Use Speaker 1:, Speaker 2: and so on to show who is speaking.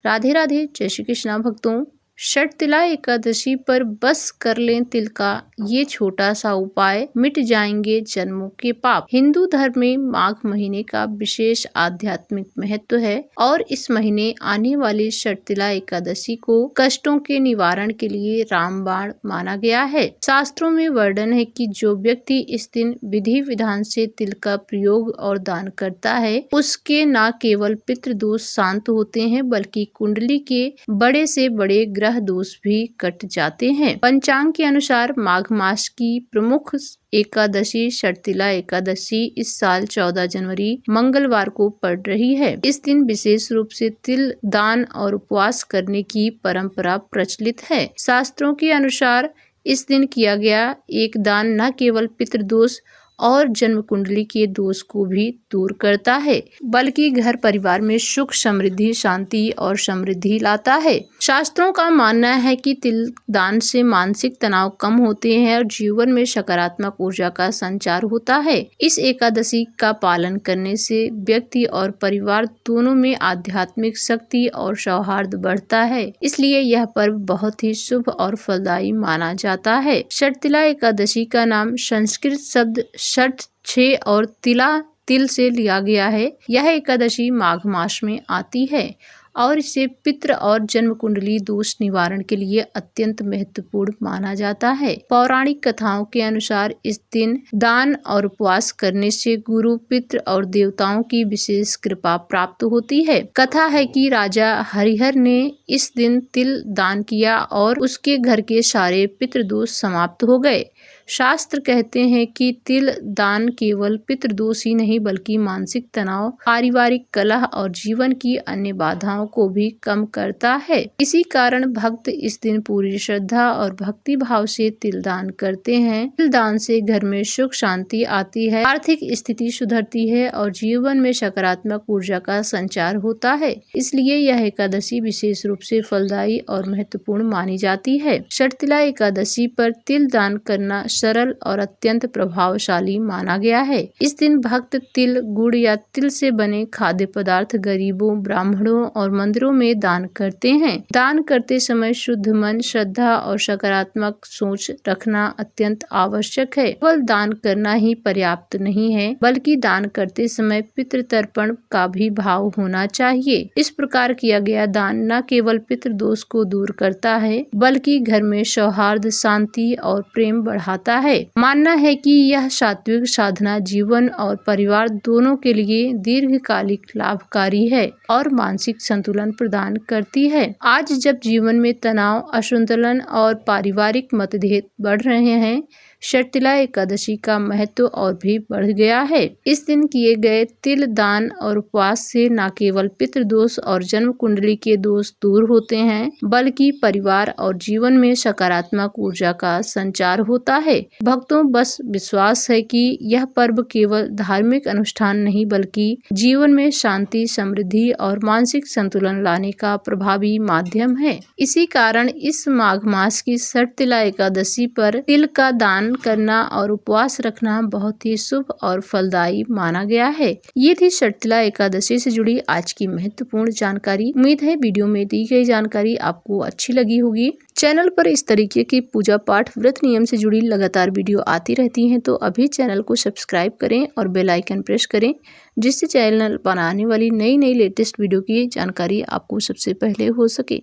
Speaker 1: राधे राधे, जय श्री कृष्णा भक्तों। षटतिला एकादशी पर बस कर लें तिल का ये छोटा सा उपाय, मिट जाएंगे जन्मों के पाप। हिंदू धर्म में माघ महीने का विशेष आध्यात्मिक महत्व है और इस महीने आने वाली षटतिला एकादशी को कष्टों के निवारण के लिए रामबाण माना गया है। शास्त्रों में वर्णन है कि जो व्यक्ति इस दिन विधि विधान से तिल का प्रयोग और दान करता है, उसके न केवल पितृदोष शांत होते हैं बल्कि कुंडली के बड़े से बड़े ग्रह दोष भी कट जाते हैं। पंचांग के अनुसार माघ मास की प्रमुख एकादशी षटतिला एकादशी इस साल 14 जनवरी मंगलवार को पड़ रही है। इस दिन विशेष रूप से तिल दान और उपवास करने की परंपरा प्रचलित है। शास्त्रों के अनुसार इस दिन किया गया एक दान न केवल पितृदोष और जन्म कुंडली के दोष को भी दूर करता है, बल्कि घर परिवार में सुख समृद्धि शांति और समृद्धि लाता है। शास्त्रों का मानना है कि तिल दान से मानसिक तनाव कम होते हैं और जीवन में सकारात्मक ऊर्जा का संचार होता है। इस एकादशी का पालन करने से व्यक्ति और परिवार दोनों में आध्यात्मिक शक्ति और सौहार्द बढ़ता है, इसलिए यह पर्व बहुत ही शुभ और फलदायी माना जाता है। षटतिला एकादशी का नाम संस्कृत शब्द षट 6 और तिला तिल से लिया गया है। यह एकादशी माघ मास में आती है और इसे पितृ और जन्म कुंडली दोष निवारण के लिए अत्यंत महत्वपूर्ण माना जाता है। पौराणिक कथाओं के अनुसार इस दिन दान और उपवास करने से गुरु पितृ और देवताओं की विशेष कृपा प्राप्त होती है। कथा है कि राजा हरिहर ने इस दिन तिल दान किया और उसके घर के सारे पितृदोष समाप्त हो गए। शास्त्र कहते हैं कि तिल दान केवल पितृदोष ही नहीं बल्कि मानसिक तनाव, पारिवारिक कलह और जीवन की अन्य बाधाओं को भी कम करता है। इसी कारण भक्त इस दिन पूरी श्रद्धा और भक्ति भाव से तिल दान करते हैं। तिल दान से घर में सुख शांति आती है, आर्थिक स्थिति सुधरती है और जीवन में सकारात्मक ऊर्जा का संचार होता है। इसलिए यह एकादशी विशेष रूप से फलदायी और महत्वपूर्ण मानी जाती है। षटतिला एकादशी पर तिल दान करना सरल और अत्यंत प्रभावशाली माना गया है। इस दिन भक्त तिल, गुड़ या तिल से बने खाद्य पदार्थ गरीबों, ब्राह्मणों और मंदिरों में दान करते हैं। दान करते समय शुद्ध मन, श्रद्धा और सकारात्मक सोच रखना अत्यंत आवश्यक है। केवल दान करना ही पर्याप्त नहीं है, बल्कि दान करते समय पितृतर्पण का भी भाव होना चाहिए। इस प्रकार किया गया दान न केवल पितृदोष को दूर करता है, बल्कि घर में सौहार्द, शांति और प्रेम बढ़ाता है। मानना है कि यह सात्विक साधना जीवन और परिवार दोनों के लिए दीर्घकालिक लाभकारी है और मानसिक संतुलन प्रदान करती है। आज जब जीवन में तनाव, असंतुलन और पारिवारिक मतभेद बढ़ रहे हैं, षटतिला एकादशी का महत्व और भी बढ़ गया है। इस दिन किए गए तिल दान और उपवास से न केवल पितृदोष और जन्म कुंडली के दोष दूर होते हैं, बल्कि परिवार और जीवन में सकारात्मक ऊर्जा का संचार होता है। भक्तों, बस विश्वास है कि यह पर्व केवल धार्मिक अनुष्ठान नहीं बल्कि जीवन में शांति, समृद्धि और मानसिक संतुलन लाने का प्रभावी माध्यम है। इसी कारण इस माघ मास की षटतिला एकादशी पर तिल का दान करना और उपवास रखना बहुत ही शुभ और फलदायी माना गया है। ये थी षटतिला एकादशी से जुड़ी आज की महत्वपूर्ण जानकारी। उम्मीद है वीडियो में दी गई जानकारी आपको अच्छी लगी होगी। चैनल पर इस तरीके की पूजा पाठ, व्रत नियम से जुड़ी लगातार वीडियो आती रहती हैं, तो अभी चैनल को सब्सक्राइब करें और बेल आइकन प्रेस करें, जिससे चैनल बनाने वाली नई लेटेस्ट वीडियो की जानकारी आपको सबसे पहले हो सके।